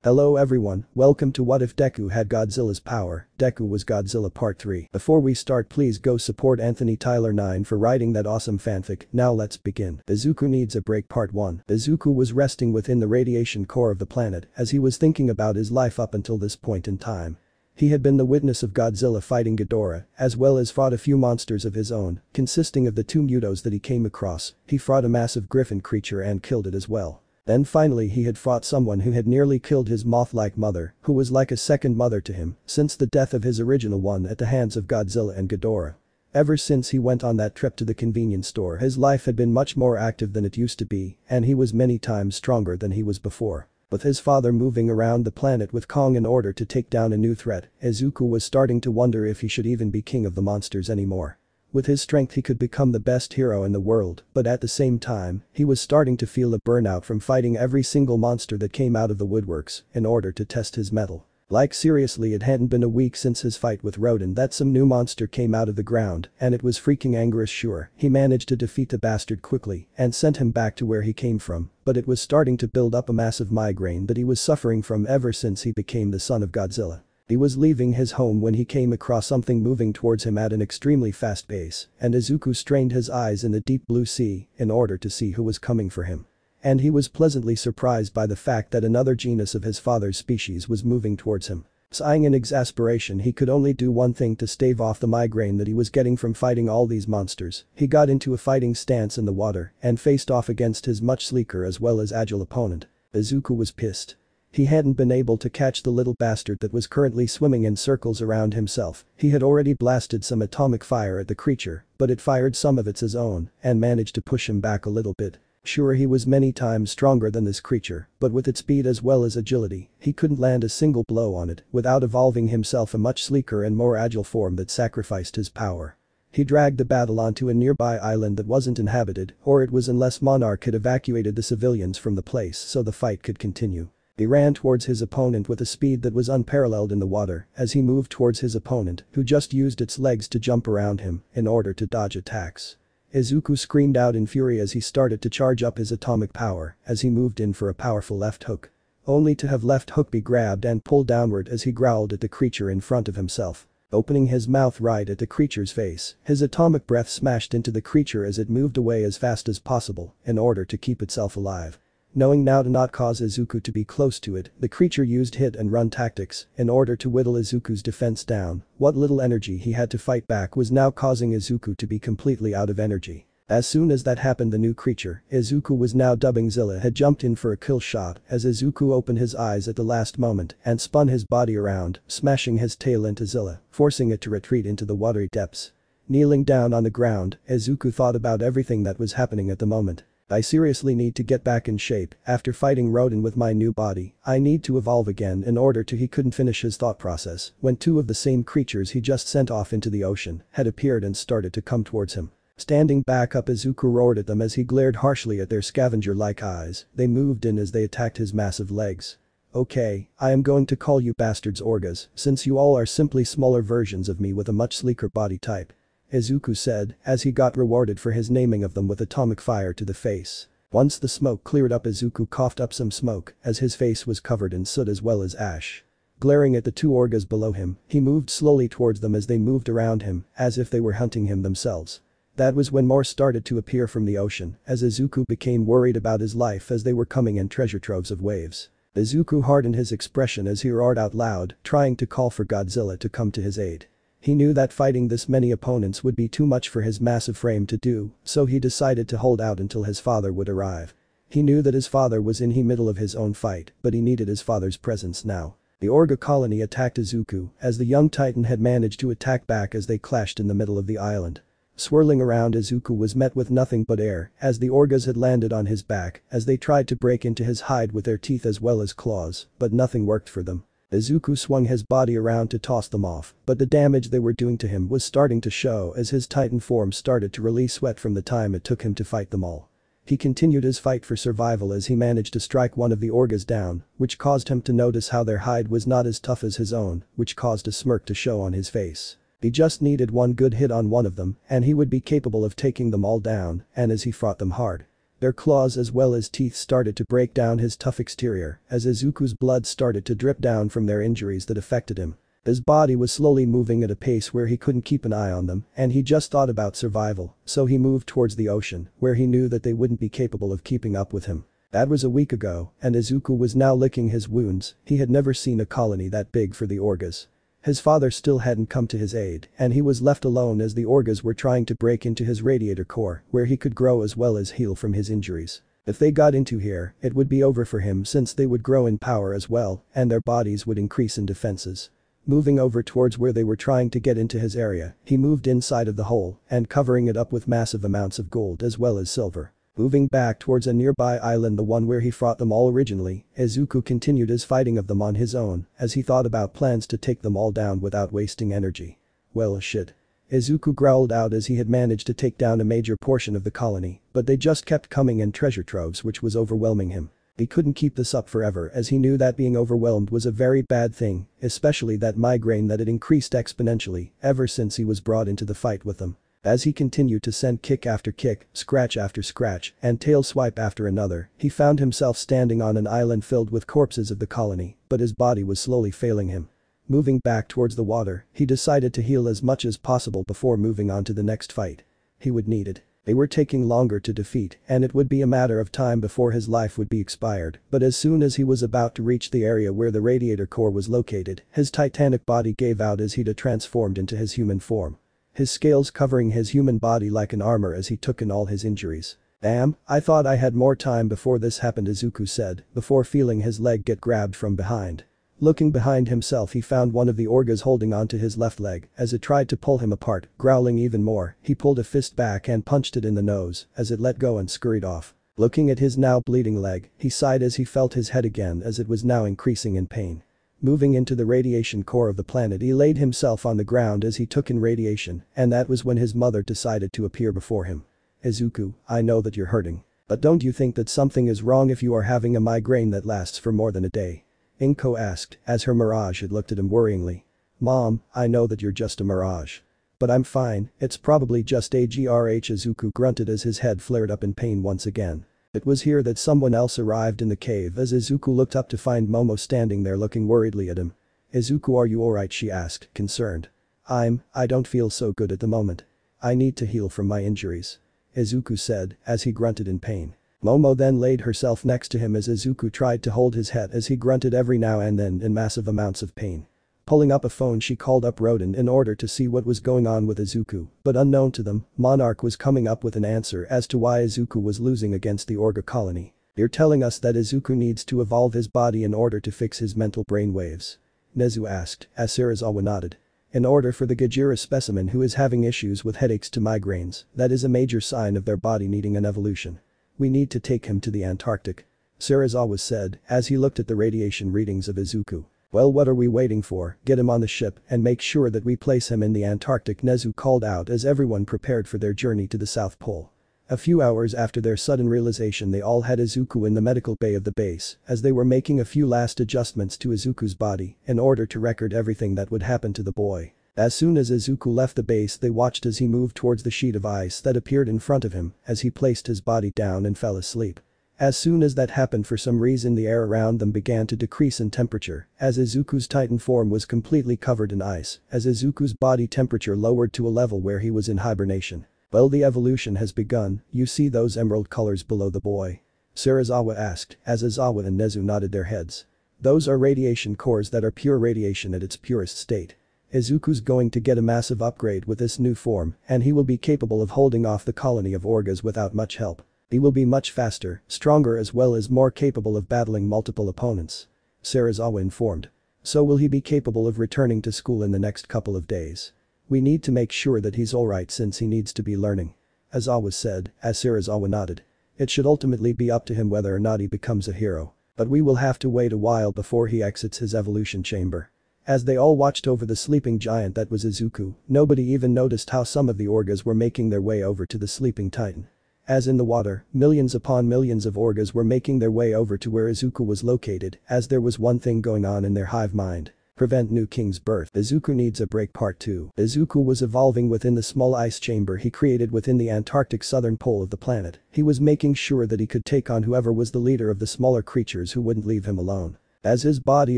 Hello everyone, welcome to What If Deku Had Godzilla's Power. Deku Was Godzilla Part 3. Before we start, please go support Anthony Tyler 9 for writing that awesome fanfic. Now let's begin. Izuku Needs a Break Part 1. Izuku was resting within the radiation core of the planet as he was thinking about his life up until this point in time. He had been the witness of Godzilla fighting Ghidorah, as well as fought a few monsters of his own, consisting of the two Mutos that he came across. He fought a massive griffin creature and killed it as well. Then finally he had fought someone who had nearly killed his moth-like mother, who was like a second mother to him since the death of his original one at the hands of Godzilla and Ghidorah. Ever since he went on that trip to the convenience store, his life had been much more active than it used to be, and he was many times stronger than he was before. With his father moving around the planet with Kong in order to take down a new threat, Izuku was starting to wonder if he should even be king of the monsters anymore. With his strength he could become the best hero in the world, but at the same time, he was starting to feel a burnout from fighting every single monster that came out of the woodworks in order to test his mettle. Like seriously, it hadn't been a week since his fight with Rodan that some new monster came out of the ground, and it was freaking Anguirus. Sure, he managed to defeat the bastard quickly and sent him back to where he came from, but it was starting to build up a massive migraine that he was suffering from ever since he became the son of Godzilla. He was leaving his home when he came across something moving towards him at an extremely fast pace, and Izuku strained his eyes in the deep blue sea in order to see who was coming for him. And he was pleasantly surprised by the fact that another genus of his father's species was moving towards him. Sighing in exasperation, he could only do one thing to stave off the migraine that he was getting from fighting all these monsters. He got into a fighting stance in the water and faced off against his much sleeker as well as agile opponent. Izuku was pissed. He hadn't been able to catch the little bastard that was currently swimming in circles around himself. He had already blasted some atomic fire at the creature, but it fired some of its own and managed to push him back a little bit. Sure, he was many times stronger than this creature, but with its speed as well as agility, he couldn't land a single blow on it without evolving himself a much sleeker and more agile form that sacrificed his power. He dragged the battle onto a nearby island that wasn't inhabited, or it was, unless Monarch had evacuated the civilians from the place so the fight could continue. He ran towards his opponent with a speed that was unparalleled in the water as he moved towards his opponent, who just used its legs to jump around him in order to dodge attacks. Izuku screamed out in fury as he started to charge up his atomic power as he moved in for a powerful left hook. Only to have left hook be grabbed and pulled downward as he growled at the creature in front of himself. Opening his mouth right at the creature's face, his atomic breath smashed into the creature as it moved away as fast as possible in order to keep itself alive. Knowing now to not cause Izuku to be close to it, the creature used hit and run tactics in order to whittle Izuku's defense down. What little energy he had to fight back was now causing Izuku to be completely out of energy. As soon as that happened, the new creature, Izuku was now dubbing Zilla, had jumped in for a kill shot as Izuku opened his eyes at the last moment and spun his body around, smashing his tail into Zilla, forcing it to retreat into the watery depths. Kneeling down on the ground, Izuku thought about everything that was happening at the moment. I seriously need to get back in shape. After fighting Rodan with my new body, I need to evolve again in order to. He couldn't finish his thought process when two of the same creatures he just sent off into the ocean had appeared and started to come towards him. Standing back up, Izuku roared at them as he glared harshly at their scavenger-like eyes. They moved in as they attacked his massive legs. Okay, I am going to call you bastards Orgas, since you all are simply smaller versions of me with a much sleeker body type. Izuku said as he got rewarded for his naming of them with atomic fire to the face. Once the smoke cleared up, Izuku coughed up some smoke as his face was covered in soot as well as ash. Glaring at the two Orgas below him, he moved slowly towards them as they moved around him as if they were hunting him themselves. That was when more started to appear from the ocean as Izuku became worried about his life as they were coming in treasure troves of waves. Izuku hardened his expression as he roared out loud, trying to call for Godzilla to come to his aid. He knew that fighting this many opponents would be too much for his massive frame to do, so he decided to hold out until his father would arrive. He knew that his father was in the middle of his own fight, but he needed his father's presence now. The Orga colony attacked Izuku as the young titan had managed to attack back as they clashed in the middle of the island. Swirling around, Izuku was met with nothing but air as the Orgas had landed on his back as they tried to break into his hide with their teeth as well as claws, but nothing worked for them. Izuku swung his body around to toss them off, but the damage they were doing to him was starting to show as his titan form started to release sweat from the time it took him to fight them all. He continued his fight for survival as he managed to strike one of the Orgas down, which caused him to notice how their hide was not as tough as his own, which caused a smirk to show on his face. He just needed one good hit on one of them and he would be capable of taking them all down, and as he fought them hard, Their claws as well as teeth started to break down his tough exterior as Izuku's blood started to drip down from their injuries that affected him. His body was slowly moving at a pace where he couldn't keep an eye on them and he just thought about survival, so he moved towards the ocean where he knew that they wouldn't be capable of keeping up with him. That was a week ago and Izuku was now licking his wounds. He had never seen a colony that big for the Orgas. His father still hadn't come to his aid and he was left alone as the Orgas were trying to break into his radiator core where he could grow as well as heal from his injuries. If they got into here, it would be over for him since they would grow in power as well and their bodies would increase in defenses. Moving over towards where they were trying to get into his area, he moved inside of the hole and covering it up with massive amounts of gold as well as silver. Moving back towards a nearby island, the one where he fought them all originally, Izuku continued his fighting of them on his own as he thought about plans to take them all down without wasting energy. Well shit. Izuku growled out as he had managed to take down a major portion of the colony, but they just kept coming in treasure troves which was overwhelming him. He couldn't keep this up forever as he knew that being overwhelmed was a very bad thing, especially that migraine that had increased exponentially ever since he was brought into the fight with them. As he continued to send kick after kick, scratch after scratch, and tail swipe after another, he found himself standing on an island filled with corpses of the colony, but his body was slowly failing him. Moving back towards the water, he decided to heal as much as possible before moving on to the next fight. He would need it. They were taking longer to defeat and it would be a matter of time before his life would be expired, but as soon as he was about to reach the area where the radiator core was located, his titanic body gave out as he'd transformed into his human form. His scales covering his human body like an armor as he took in all his injuries. Damn, I thought I had more time before this happened, Izuku said, before feeling his leg get grabbed from behind. Looking behind himself, he found one of the Orgas holding onto his left leg as it tried to pull him apart. Growling even more, he pulled a fist back and punched it in the nose as it let go and scurried off. Looking at his now bleeding leg, he sighed as he felt his head again as it was now increasing in pain. Moving into the radiation core of the planet, he laid himself on the ground as he took in radiation, and that was when his mother decided to appear before him. Izuku, I know that you're hurting. But don't you think that something is wrong if you are having a migraine that lasts for more than a day? Inko asked as her mirage had looked at him worryingly. Mom, I know that you're just a mirage. But I'm fine, it's probably just a GRH, Izuku grunted as his head flared up in pain once again. It was here that someone else arrived in the cave as Izuku looked up to find Momo standing there looking worriedly at him. Izuku, are you alright? She asked, concerned. I don't feel so good at the moment. I need to heal from my injuries. Izuku said as he grunted in pain. Momo then laid herself next to him as Izuku tried to hold his head as he grunted every now and then in massive amounts of pain. Pulling up a phone, she called up Roden in order to see what was going on with Izuku, but unknown to them, Monarch was coming up with an answer as to why Izuku was losing against the Orga colony. You're telling us that Izuku needs to evolve his body in order to fix his mental brainwaves? Nezu asked as Serizawa nodded. In order for the Gajira specimen who is having issues with headaches to migraines, that is a major sign of their body needing an evolution. We need to take him to the Antarctic. Serizawa said as he looked at the radiation readings of Izuku. Well, what are we waiting for? Get him on the ship and make sure that we place him in the Antarctic, Nezu called out as everyone prepared for their journey to the South Pole. A few hours after their sudden realization, they all had Izuku in the medical bay of the base as they were making a few last adjustments to Izuku's body in order to record everything that would happen to the boy. As soon as Izuku left the base, they watched as he moved towards the sheet of ice that appeared in front of him as he placed his body down and fell asleep. As soon as that happened, for some reason the air around them began to decrease in temperature as Izuku's Titan form was completely covered in ice as Izuku's body temperature lowered to a level where he was in hibernation. Well, the evolution has begun. You see those emerald colors below the boy? Serizawa asked as Izawa and Nezu nodded their heads. Those are radiation cores that are pure radiation at its purest state. Izuku's going to get a massive upgrade with this new form and he will be capable of holding off the colony of Orgas without much help. He will be much faster, stronger as well as more capable of battling multiple opponents. Serizawa informed. So will he be capable of returning to school in the next couple of days? We need to make sure that he's alright since he needs to be learning. Izawa said as Serizawa nodded. It should ultimately be up to him whether or not he becomes a hero. But we will have to wait a while before he exits his evolution chamber. As they all watched over the sleeping giant that was Izuku, nobody even noticed how some of the Orgas were making their way over to the sleeping Titan. As in the water, millions upon millions of Orgas were making their way over to where Izuku was located as there was one thing going on in their hive mind. Prevent new king's birth. Izuku needs a break part 2. Izuku was evolving within the small ice chamber he created within the Antarctic southern pole of the planet. He was making sure that he could take on whoever was the leader of the smaller creatures who wouldn't leave him alone. As his body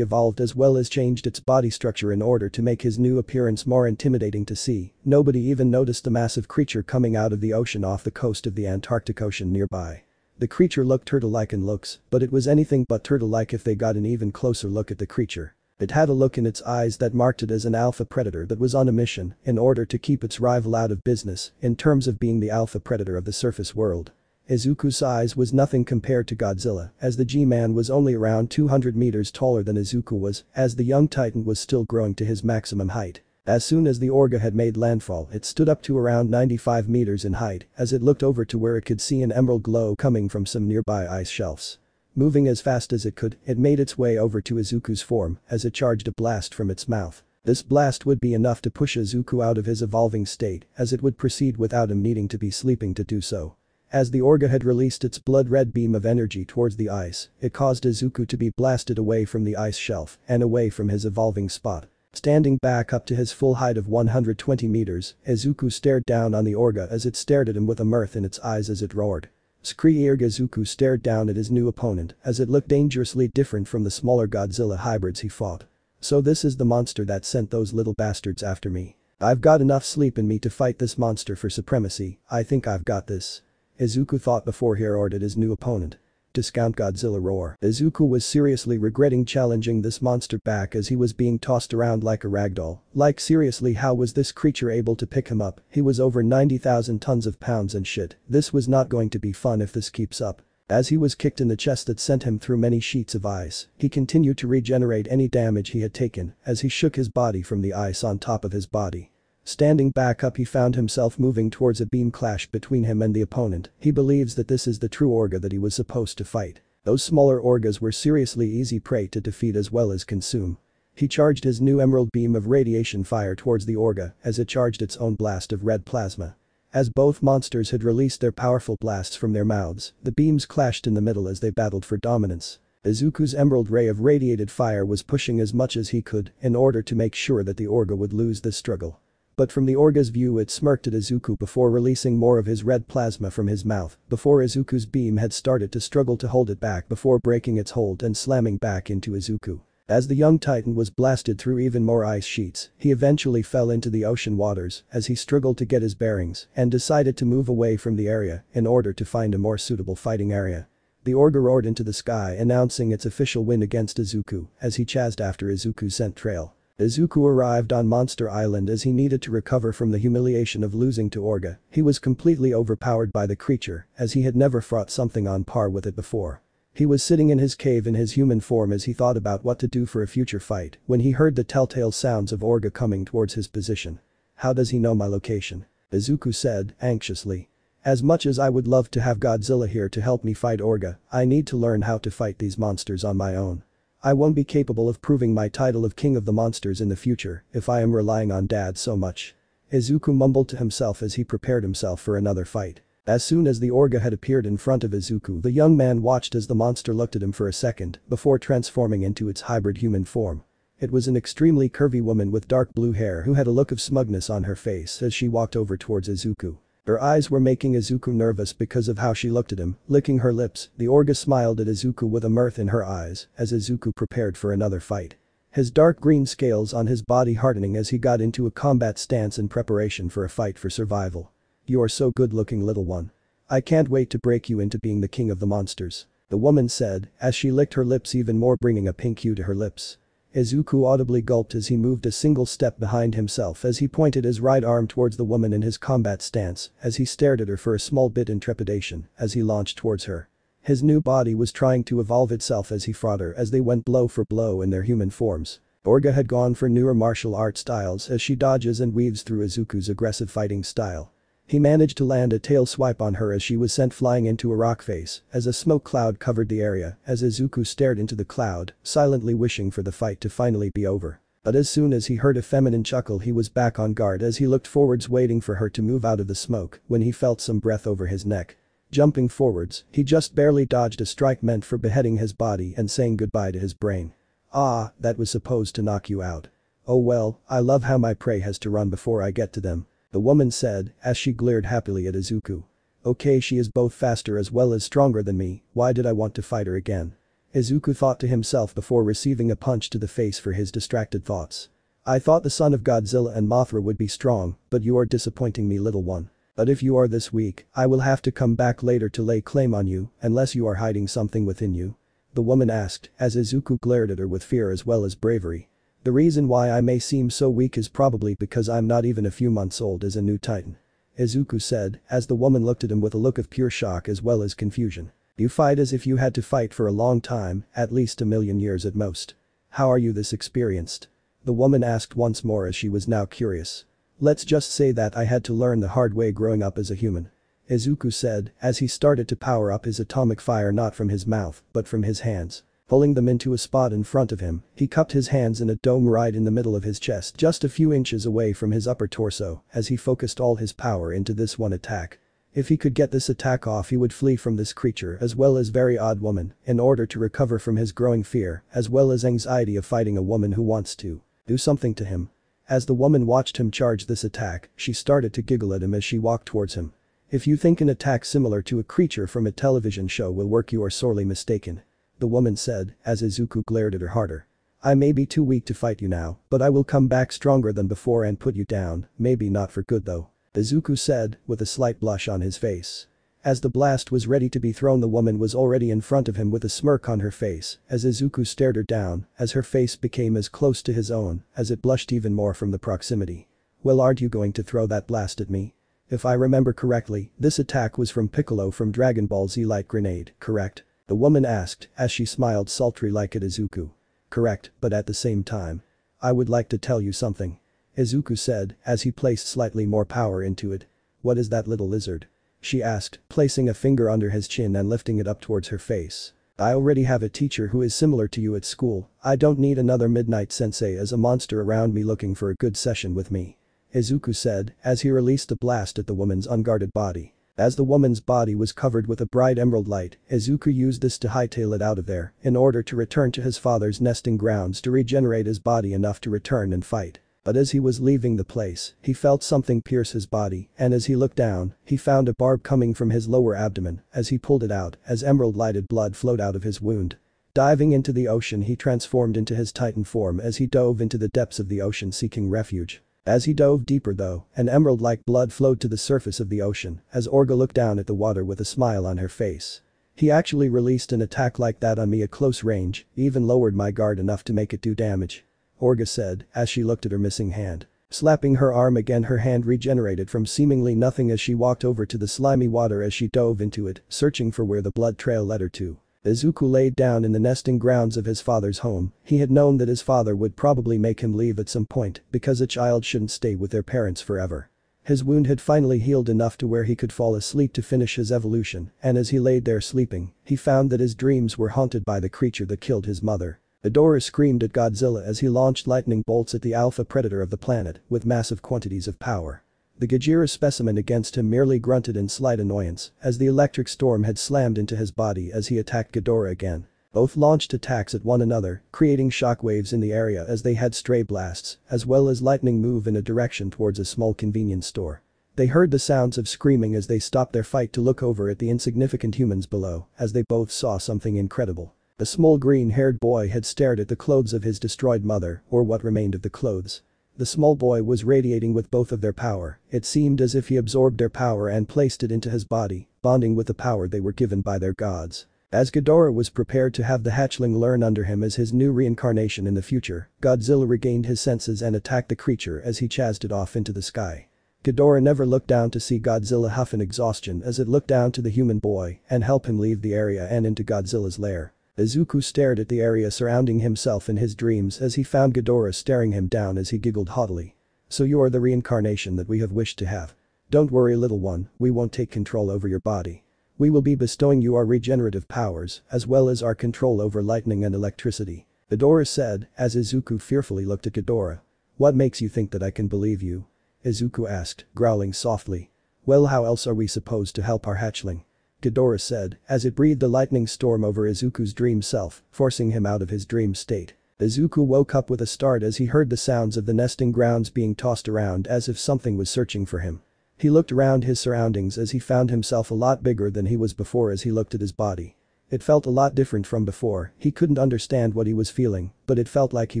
evolved as well as changed its body structure in order to make his new appearance more intimidating to see, nobody even noticed the massive creature coming out of the ocean off the coast of the Antarctic Ocean nearby. The creature looked turtle-like in looks, but it was anything but turtle-like if they got an even closer look at the creature. It had a look in its eyes that marked it as an alpha predator that was on a mission in order to keep its rival out of business in terms of being the alpha predator of the surface world. Izuku's size was nothing compared to Godzilla, as the G-Man was only around 200 meters taller than Izuku was, as the young titan was still growing to his maximum height. As soon as the Orga had made landfall, it stood up to around 95 meters in height as it looked over to where it could see an emerald glow coming from some nearby ice shelves. Moving as fast as it could, it made its way over to Izuku's form as it charged a blast from its mouth. This blast would be enough to push Izuku out of his evolving state as it would proceed without him needing to be sleeping to do so. As the Orga had released its blood-red beam of energy towards the ice, it caused Izuku to be blasted away from the ice shelf and away from his evolving spot. Standing back up to his full height of 120 meters, Izuku stared down on the Orga as it stared at him with a mirth in its eyes as it roared. Scree-eared Izuku stared down at his new opponent as it looked dangerously different from the smaller Godzilla hybrids he fought. So this is the monster that sent those little bastards after me. I've got enough sleep in me to fight this monster for supremacy. I think I've got this. Izuku thought before he roared at his new opponent. Discount Godzilla roar. Izuku was seriously regretting challenging this monster back as he was being tossed around like a ragdoll. Like seriously, how was this creature able to pick him up? He was over 90,000 tons of pounds and shit. This was not going to be fun if this keeps up. As he was kicked in the chest that sent him through many sheets of ice, he continued to regenerate any damage he had taken as he shook his body from the ice on top of his body. Standing back up, he found himself moving towards a beam clash between him and the opponent. He believes that this is the true Orga that he was supposed to fight. Those smaller Orgas were seriously easy prey to defeat as well as consume. He charged his new emerald beam of radiation fire towards the Orga as it charged its own blast of red plasma. As both monsters had released their powerful blasts from their mouths, the beams clashed in the middle as they battled for dominance. Izuku's emerald ray of radiated fire was pushing as much as he could in order to make sure that the Orga would lose this struggle. But from the Orga's view, it smirked at Izuku before releasing more of his red plasma from his mouth before Izuku's beam had started to struggle to hold it back before breaking its hold and slamming back into Izuku. As the young titan was blasted through even more ice sheets, he eventually fell into the ocean waters as he struggled to get his bearings and decided to move away from the area in order to find a more suitable fighting area. The Orga roared into the sky, announcing its official win against Izuku as he chased after Izuku's scent trail. Izuku arrived on Monster Island as he needed to recover from the humiliation of losing to Orga. He was completely overpowered by the creature as he had never fought something on par with it before. He was sitting in his cave in his human form as he thought about what to do for a future fight when he heard the telltale sounds of Orga coming towards his position. How does he know my location? Izuku said, anxiously. As much as I would love to have Godzilla here to help me fight Orga, I need to learn how to fight these monsters on my own. I won't be capable of proving my title of King of the Monsters in the future if I am relying on Dad so much. Izuku mumbled to himself as he prepared himself for another fight. As soon as the Orga had appeared in front of Izuku, the young man watched as the monster looked at him for a second before transforming into its hybrid human form. It was an extremely curvy woman with dark blue hair who had a look of smugness on her face as she walked over towards Izuku. Her eyes were making Izuku nervous because of how she looked at him. Licking her lips, the Orga smiled at Izuku with a mirth in her eyes as Izuku prepared for another fight. His dark green scales on his body hardening as he got into a combat stance in preparation for a fight for survival. You are so good looking, little one. I can't wait to break you into being the king of the monsters. The woman said as she licked her lips even more, bringing a pink hue to her lips. Izuku audibly gulped as he moved a single step behind himself as he pointed his right arm towards the woman in his combat stance as he stared at her for a small bit in trepidation as he launched towards her. His new body was trying to evolve itself as he fought her as they went blow for blow in their human forms. Orga had gone for newer martial art styles as she dodges and weaves through Izuku's aggressive fighting style. He managed to land a tail swipe on her as she was sent flying into a rock face as a smoke cloud covered the area as Izuku stared into the cloud, silently wishing for the fight to finally be over. But as soon as he heard a feminine chuckle, he was back on guard as he looked forwards waiting for her to move out of the smoke when he felt some breath over his neck. Jumping forwards, he just barely dodged a strike meant for beheading his body and saying goodbye to his brain. Ah, that was supposed to knock you out. Oh well, I love how my prey has to run before I get to them. The woman said, as she glared happily at Izuku. Okay, she is both faster as well as stronger than me, why did I want to fight her again? Izuku thought to himself before receiving a punch to the face for his distracted thoughts. I thought the son of Godzilla and Mothra would be strong, but you are disappointing me, little one. But if you are this weak, I will have to come back later to lay claim on you, unless you are hiding something within you. The woman asked, as Izuku glared at her with fear as well as bravery. The reason why I may seem so weak is probably because I'm not even a few months old as a new titan. Izuku said, as the woman looked at him with a look of pure shock as well as confusion. You fight as if you had to fight for a long time, at least 1,000,000 years at most. How are you this experienced? The woman asked once more as she was now curious. Let's just say that I had to learn the hard way growing up as a human. Izuku said, as he started to power up his atomic fire not from his mouth, but from his hands. Pulling them into a spot in front of him, he cupped his hands in a dome right in the middle of his chest just a few inches away from his upper torso as he focused all his power into this one attack. If he could get this attack off, he would flee from this creature as well as very odd woman in order to recover from his growing fear as well as anxiety of fighting a woman who wants to do something to him. As the woman watched him charge this attack, she started to giggle at him as she walked towards him. If you think an attack similar to a creature from a television show will work, you are sorely mistaken. The woman said, as Izuku glared at her harder. I may be too weak to fight you now, but I will come back stronger than before and put you down, maybe not for good though. Izuku said, with a slight blush on his face. As the blast was ready to be thrown, the woman was already in front of him with a smirk on her face as Izuku stared her down as her face became as close to his own as it blushed even more from the proximity. Well, aren't you going to throw that blast at me? If I remember correctly, this attack was from Piccolo from Dragon Ball Z Light Grenade, correct? The woman asked as she smiled sultry like at Izuku. Correct, but at the same time. I would like to tell you something. Izuku said as he placed slightly more power into it. What is that, little lizard? She asked, placing a finger under his chin and lifting it up towards her face. I already have a teacher who is similar to you at school, I don't need another Midnight Sensei as a monster around me looking for a good session with me. Izuku said as he released a blast at the woman's unguarded body. As the woman's body was covered with a bright emerald light, Izuku used this to hightail it out of there in order to return to his father's nesting grounds to regenerate his body enough to return and fight. But as he was leaving the place, he felt something pierce his body, and as he looked down, he found a barb coming from his lower abdomen as he pulled it out as emerald-lighted blood flowed out of his wound. Diving into the ocean, he transformed into his titan form as he dove into the depths of the ocean seeking refuge. As he dove deeper though, an emerald-like blood flowed to the surface of the ocean as Orga looked down at the water with a smile on her face. He actually released an attack like that on me at close range, even lowered my guard enough to make it do damage. Orga said as she looked at her missing hand. Slapping her arm again, her hand regenerated from seemingly nothing as she walked over to the slimy water as she dove into it, searching for where the blood trail led her to. Izuku laid down in the nesting grounds of his father's home. He had known that his father would probably make him leave at some point because a child shouldn't stay with their parents forever. His wound had finally healed enough to where he could fall asleep to finish his evolution, and as he laid there sleeping, he found that his dreams were haunted by the creature that killed his mother. Ghidorah screamed at Godzilla as he launched lightning bolts at the alpha predator of the planet with massive quantities of power. The Gajira specimen against him merely grunted in slight annoyance as the electric storm had slammed into his body as he attacked Ghidorah again. Both launched attacks at one another, creating shockwaves in the area as they had stray blasts, as well as lightning move in a direction towards a small convenience store. They heard the sounds of screaming as they stopped their fight to look over at the insignificant humans below as they both saw something incredible. The small green-haired boy had stared at the clothes of his destroyed mother, or what remained of the clothes. The small boy was radiating with both of their power, it seemed as if he absorbed their power and placed it into his body, bonding with the power they were given by their gods. As Ghidorah was prepared to have the hatchling learn under him as his new reincarnation in the future, Godzilla regained his senses and attacked the creature as he chased it off into the sky. Ghidorah never looked down to see Godzilla huff in exhaustion as it looked down to the human boy and help him leave the area and into Godzilla's lair. Izuku stared at the area surrounding himself in his dreams as he found Ghidorah staring him down as he giggled haughtily. So you are the reincarnation that we have wished to have. Don't worry, little one, we won't take control over your body. We will be bestowing you our regenerative powers as well as our control over lightning and electricity. Ghidorah said as Izuku fearfully looked at Ghidorah. What makes you think that I can believe you? Izuku asked, growling softly. Well, how else are we supposed to help our hatchling? Ghidorah said as it breathed a lightning storm over Izuku's dream self, forcing him out of his dream state. Izuku woke up with a start as he heard the sounds of the nesting grounds being tossed around as if something was searching for him. He looked around his surroundings as he found himself a lot bigger than he was before as he looked at his body. It felt a lot different from before, he couldn't understand what he was feeling, but it felt like he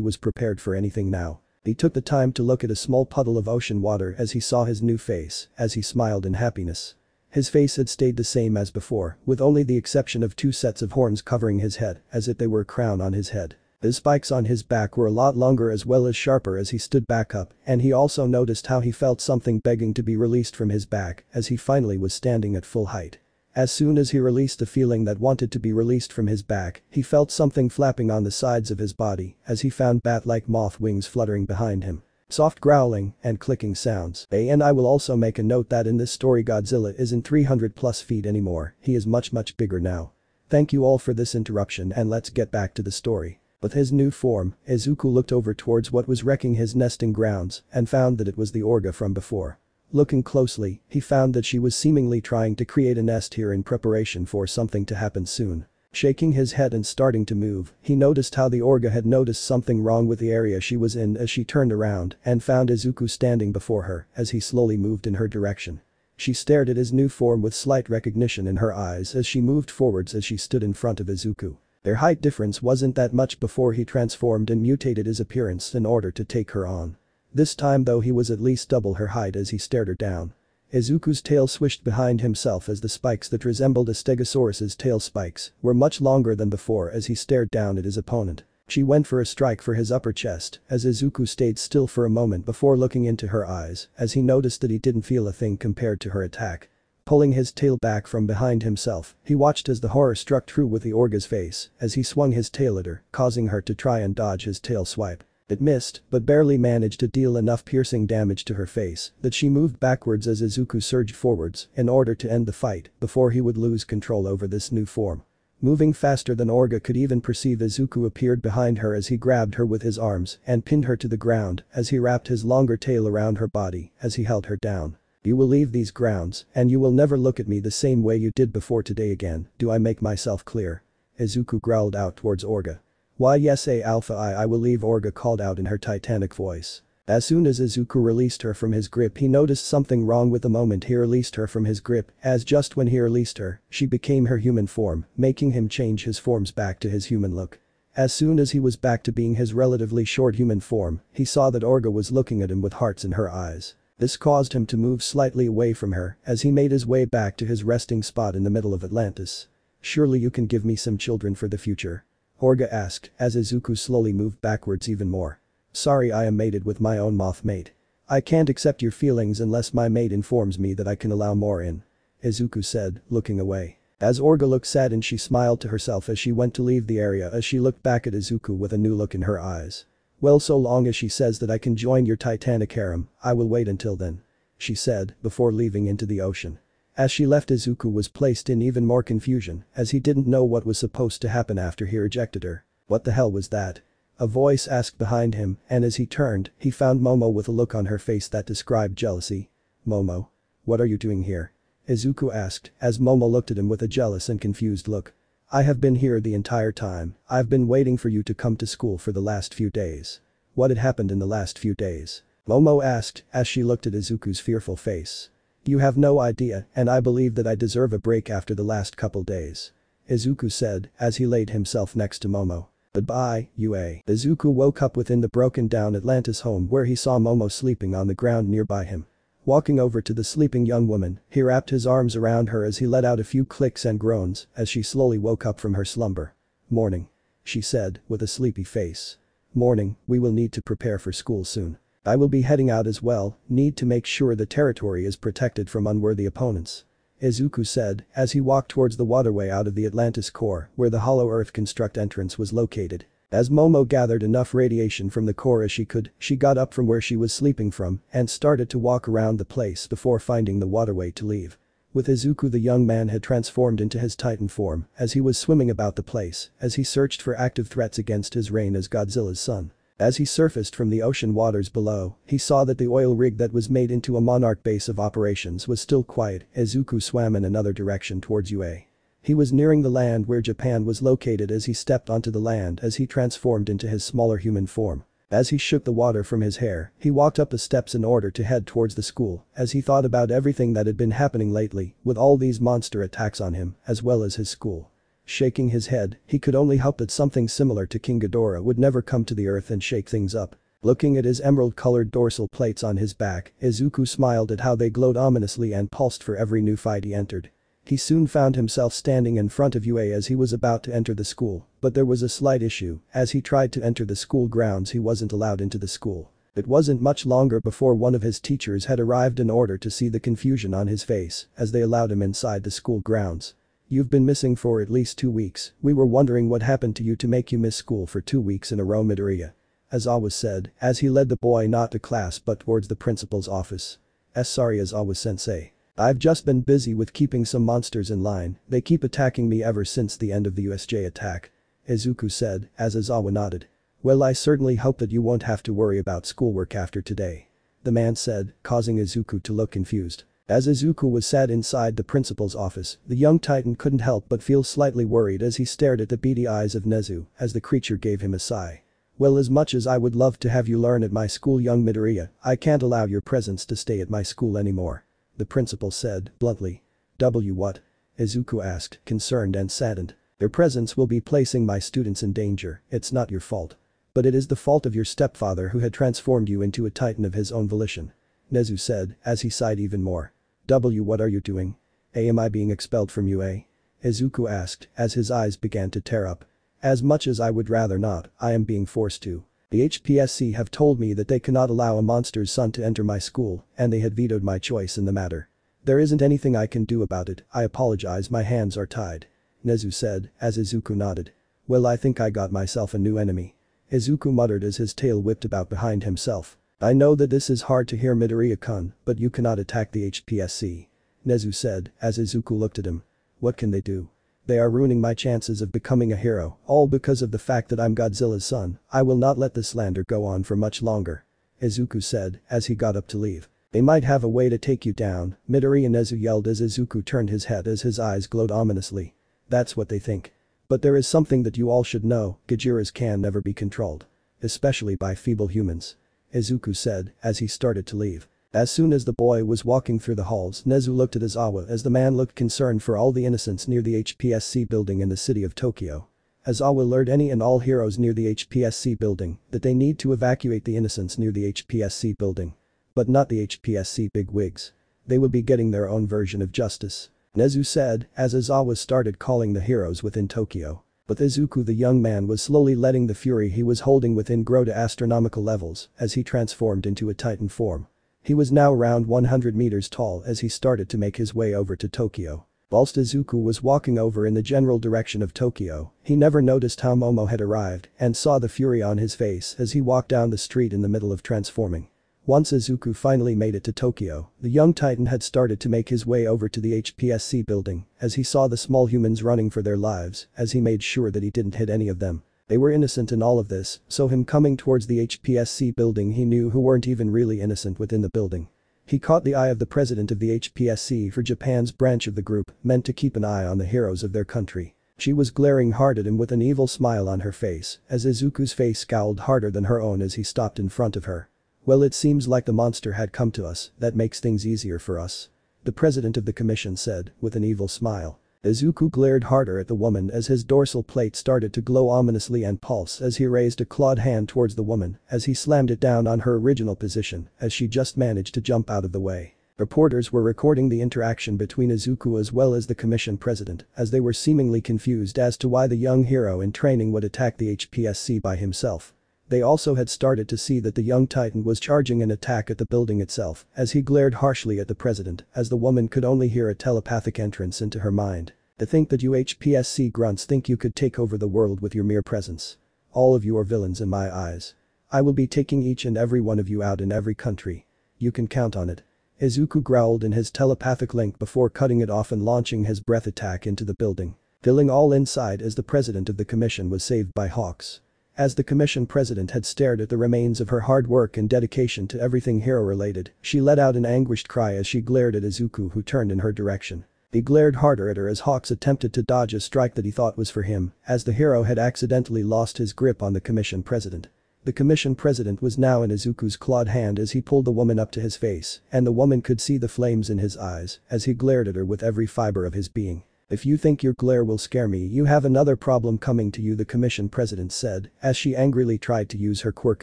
was prepared for anything now. He took the time to look at a small puddle of ocean water as he saw his new face, as he smiled in happiness. His face had stayed the same as before, with only the exception of 2 sets of horns covering his head, as if they were a crown on his head. The spikes on his back were a lot longer as well as sharper as he stood back up, and he also noticed how he felt something begging to be released from his back as he finally was standing at full height. As soon as he released the feeling that wanted to be released from his back, he felt something flapping on the sides of his body as he found bat-like moth wings fluttering behind him. Soft growling and clicking sounds. And I will also make a note that in this story Godzilla isn't 300 plus feet anymore, he is much bigger now. Thank you all for this interruption and let's get back to the story. With his new form, Izuku looked over towards what was wrecking his nesting grounds and found that it was the Orga from before. Looking closely, he found that she was seemingly trying to create a nest here in preparation for something to happen soon. Shaking his head and starting to move, he noticed how the Orga had noticed something wrong with the area she was in as she turned around and found Izuku standing before her as he slowly moved in her direction. She stared at his new form with slight recognition in her eyes as she moved forwards as she stood in front of Izuku. Their height difference wasn't that much before he transformed and mutated his appearance in order to take her on. This time though he was at least double her height as he stared her down. Izuku's tail swished behind himself as the spikes that resembled a Stegosaurus's tail spikes were much longer than before as he stared down at his opponent. She went for a strike for his upper chest as Izuku stayed still for a moment before looking into her eyes as he noticed that he didn't feel a thing compared to her attack. Pulling his tail back from behind himself, he watched as the horror struck true with the Orga's face as he swung his tail at her, causing her to try and dodge his tail swipe. It missed, but barely managed to deal enough piercing damage to her face that she moved backwards as Izuku surged forwards in order to end the fight before he would lose control over this new form. Moving faster than Orga could even perceive, Izuku appeared behind her as he grabbed her with his arms and pinned her to the ground as he wrapped his longer tail around her body as he held her down. You will leave these grounds and you will never look at me the same way you did before today again, do I make myself clear? Izuku growled out towards Orga. Why yes Alpha I will leave, Orga called out in her titanic voice. As soon as Izuku released her from his grip he noticed something wrong with the moment he released her from his grip as just when he released her, she became her human form, making him change his forms back to his human look. As soon as he was back to being his relatively short human form, he saw that Orga was looking at him with hearts in her eyes. This caused him to move slightly away from her as he made his way back to his resting spot in the middle of Atlantis. Surely you can give me some children for the future? Orga asked as Izuku slowly moved backwards even more. Sorry, I am mated with my own moth mate. I can't accept your feelings unless my mate informs me that I can allow more in. Izuku said, looking away. As Orga looked sad and she smiled to herself as she went to leave the area as she looked back at Izuku with a new look in her eyes. Well, so long as she says that I can join your titanic harem, I will wait until then. She said before leaving into the ocean. As she left, Izuku was placed in even more confusion as he didn't know what was supposed to happen after he rejected her. What the hell was that? A voice asked behind him and as he turned, he found Momo with a look on her face that described jealousy. Momo. What are you doing here? Izuku asked as Momo looked at him with a jealous and confused look. I have been here the entire time, I've been waiting for you to come to school for the last few days. What had happened in the last few days? Momo asked as she looked at Izuku's fearful face. You have no idea and I believe that I deserve a break after the last couple days. Izuku said as he laid himself next to Momo. Goodbye, Yue. Izuku woke up within the broken down Atlantis home where he saw Momo sleeping on the ground nearby him. Walking over to the sleeping young woman, he wrapped his arms around her as he let out a few clicks and groans as she slowly woke up from her slumber. Morning. She said with a sleepy face. Morning, we will need to prepare for school soon. I will be heading out as well, need to make sure the territory is protected from unworthy opponents. Izuku said as he walked towards the waterway out of the Atlantis core where the Hollow Earth Construct entrance was located. As Momo gathered enough radiation from the core as she could, she got up from where she was sleeping from and started to walk around the place before finding the waterway to leave. With Izuku, the young man had transformed into his Titan form as he was swimming about the place as he searched for active threats against his reign as Godzilla's son. As he surfaced from the ocean waters below, he saw that the oil rig that was made into a Monarch base of operations was still quiet. Izuku swam in another direction towards Yue. He was nearing the land where Japan was located as he stepped onto the land as he transformed into his smaller human form. As he shook the water from his hair, he walked up the steps in order to head towards the school as he thought about everything that had been happening lately with all these monster attacks on him as well as his school. Shaking his head, he could only hope that something similar to King Ghidorah would never come to the earth and shake things up. Looking at his emerald-colored dorsal plates on his back, Izuku smiled at how they glowed ominously and pulsed for every new fight he entered. He soon found himself standing in front of Yue as he was about to enter the school, but there was a slight issue. As he tried to enter the school grounds, he wasn't allowed into the school. It wasn't much longer before one of his teachers had arrived in order to see the confusion on his face as they allowed him inside the school grounds. "You've been missing for at least 2 weeks. We were wondering what happened to you to make you miss school for 2 weeks in a row, Midoriya," Aizawa said as he led the boy not to class but towards the principal's office. Sorry, Aizawa-sensei. I've just been busy with keeping some monsters in line. They keep attacking me ever since the end of the USJ attack," Izuku said as Aizawa nodded. "Well, I certainly hope that you won't have to worry about schoolwork after today," the man said, causing Izuku to look confused. As Izuku was sat inside the principal's office, the young titan couldn't help but feel slightly worried as he stared at the beady eyes of Nezu as the creature gave him a sigh. "Well, as much as I would love to have you learn at my school, young Midoriya, I can't allow your presence to stay at my school anymore," the principal said bluntly. What?" Izuku asked, concerned and saddened. "Your presence will be placing my students in danger. It's not your fault. But it is the fault of your stepfather who had transformed you into a titan of his own volition," Nezu said as he sighed even more. What are you doing? Am I being expelled from UA?" Izuku asked as his eyes began to tear up. "As much as I would rather not, I am being forced to. The HPSC have told me that they cannot allow a monster's son to enter my school and they had vetoed my choice in the matter. There isn't anything I can do about it. I apologize, my hands are tied," Nezu said as Izuku nodded. "Well, I think I got myself a new enemy," Izuku muttered as his tail whipped about behind himself. "I know that this is hard to hear, Midoriya-kun, but you cannot attack the HPSC," Nezu said as Izuku looked at him. "What can they do? They are ruining my chances of becoming a hero, all because of the fact that I'm Godzilla's son. I will not let this slander go on for much longer," Izuku said as he got up to leave. "They might have a way to take you down," Midoriya Nezu yelled as Izuku turned his head as his eyes glowed ominously. "That's what they think. But there is something that you all should know, Gojira's can never be controlled. Especially by feeble humans," Izuku said as he started to leave. As soon as the boy was walking through the halls, Nezu looked at Aizawa as the man looked concerned for all the innocents near the HPSC building in the city of Tokyo. Aizawa alerted any and all heroes near the HPSC building that they need to evacuate the innocents near the HPSC building. But not the HPSC bigwigs. They will be getting their own version of justice, Nezu said as Aizawa started calling the heroes within Tokyo. But Izuku, the young man, was slowly letting the fury he was holding within grow to astronomical levels as he transformed into a titan form. He was now around 100 meters tall as he started to make his way over to Tokyo. Whilst Izuku was walking over in the general direction of Tokyo, he never noticed how Momo had arrived and saw the fury on his face as he walked down the street in the middle of transforming. Once Izuku finally made it to Tokyo, the young titan had started to make his way over to the HPSC building as he saw the small humans running for their lives as he made sure that he didn't hit any of them. They were innocent in all of this, so him coming towards the HPSC building, he knew who weren't even really innocent within the building. He caught the eye of the president of the HPSC for Japan's branch of the group, meant to keep an eye on the heroes of their country. She was glaring hard at him with an evil smile on her face as Izuku's face scowled harder than her own as he stopped in front of her. "Well, it seems like the monster had come to us. That makes things easier for us," the president of the commission said with an evil smile. Izuku glared harder at the woman as his dorsal plate started to glow ominously and pulse as he raised a clawed hand towards the woman as he slammed it down on her original position as she just managed to jump out of the way. Reporters were recording the interaction between Izuku as well as the commission president as they were seemingly confused as to why the young hero in training would attack the HPSC by himself. They also had started to see that the young titan was charging an attack at the building itself as he glared harshly at the president as the woman could only hear a telepathic entrance into her mind. "To think that you HPSC grunts think you could take over the world with your mere presence. All of you are villains in my eyes. I will be taking each and every one of you out in every country. You can count on it." Izuku growled in his telepathic link before cutting it off and launching his breath attack into the building, filling all inside as the president of the commission was saved by Hawks. As the commission president had stared at the remains of her hard work and dedication to everything hero-related, she let out an anguished cry as she glared at Izuku, who turned in her direction. He glared harder at her as Hawks attempted to dodge a strike that he thought was for him, as the hero had accidentally lost his grip on the commission president. The commission president was now in Izuku's clawed hand as he pulled the woman up to his face, and the woman could see the flames in his eyes as he glared at her with every fiber of his being. "If you think your glare will scare me, you have another problem coming to you," the commission president said, as she angrily tried to use her quirk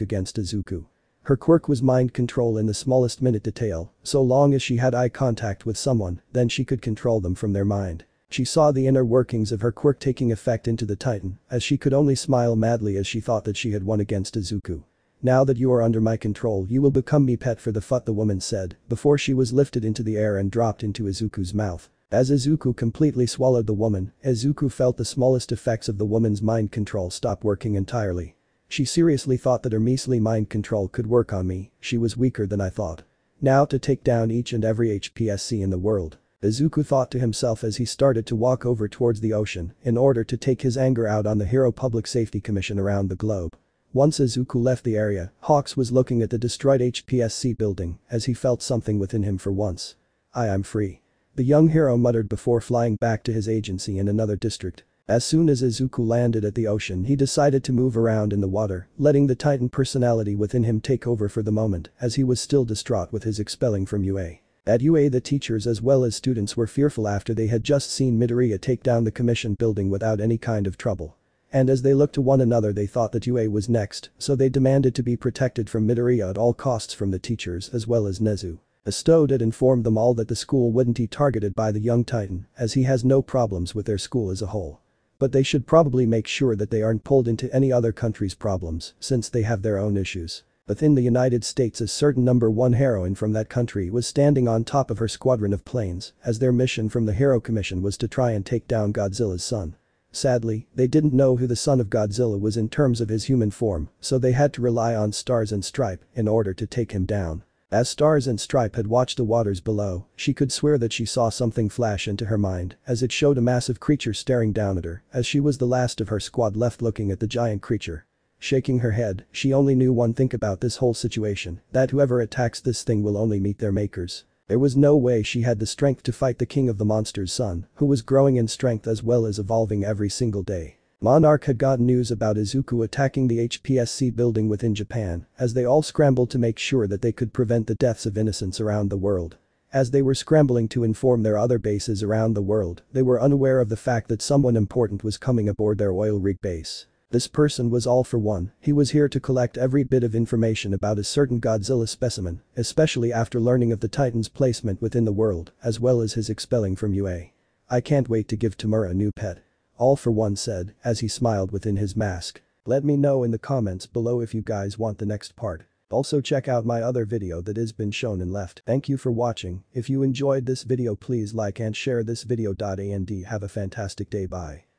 against Izuku. Her quirk was mind control in the smallest minute detail, so long as she had eye contact with someone, then she could control them from their mind. She saw the inner workings of her quirk taking effect into the Titan, as she could only smile madly as she thought that she had won against Izuku. "Now that you are under my control, you will become me pet for the FUT," the woman said, before she was lifted into the air and dropped into Izuku's mouth. As Izuku completely swallowed the woman, Izuku felt the smallest effects of the woman's mind control stop working entirely. "She seriously thought that her measly mind control could work on me, she was weaker than I thought. Now to take down each and every HPSC in the world," Izuku thought to himself as he started to walk over towards the ocean in order to take his anger out on the Hero Public Safety Commission around the globe. Once Izuku left the area, Hawks was looking at the destroyed HPSC building as he felt something within him for once. I'm free," the young hero muttered before flying back to his agency in another district. As soon as Izuku landed at the ocean, he decided to move around in the water, letting the Titan personality within him take over for the moment as he was still distraught with his expelling from UA. At UA, the teachers as well as students were fearful after they had just seen Midoriya take down the commission building without any kind of trouble. And as they looked to one another, they thought that UA was next, so they demanded to be protected from Midoriya at all costs from the teachers as well as Nezu. Astode had informed them all that the school wouldn't be targeted by the young Titan as he has no problems with their school as a whole. But they should probably make sure that they aren't pulled into any other country's problems since they have their own issues. Within the United States, a certain number 1 heroine from that country was standing on top of her squadron of planes as their mission from the Hero Commission was to try and take down Godzilla's son. Sadly, they didn't know who the son of Godzilla was in terms of his human form, so they had to rely on Stars and Stripe in order to take him down. As Stars and Stripe had watched the waters below, she could swear that she saw something flash into her mind as it showed a massive creature staring down at her as she was the last of her squad left looking at the giant creature. Shaking her head, she only knew one thing about this whole situation, that whoever attacks this thing will only meet their makers. There was no way she had the strength to fight the king of the monsters' son, who was growing in strength as well as evolving every single day. Monarch had gotten news about Izuku attacking the HPSC building within Japan, as they all scrambled to make sure that they could prevent the deaths of innocents around the world. As they were scrambling to inform their other bases around the world, they were unaware of the fact that someone important was coming aboard their oil rig base. This person was All For One. He was here to collect every bit of information about a certain Godzilla specimen, especially after learning of the Titan's placement within the world, as well as his expelling from UA. "I can't wait to give Tamura a new pet," All For One said, as he smiled within his mask. Let me know in the comments below if you guys want the next part. Also check out my other video that has been shown and left. Thank you for watching. If you enjoyed this video, please like and share this video. And have a fantastic day. Bye.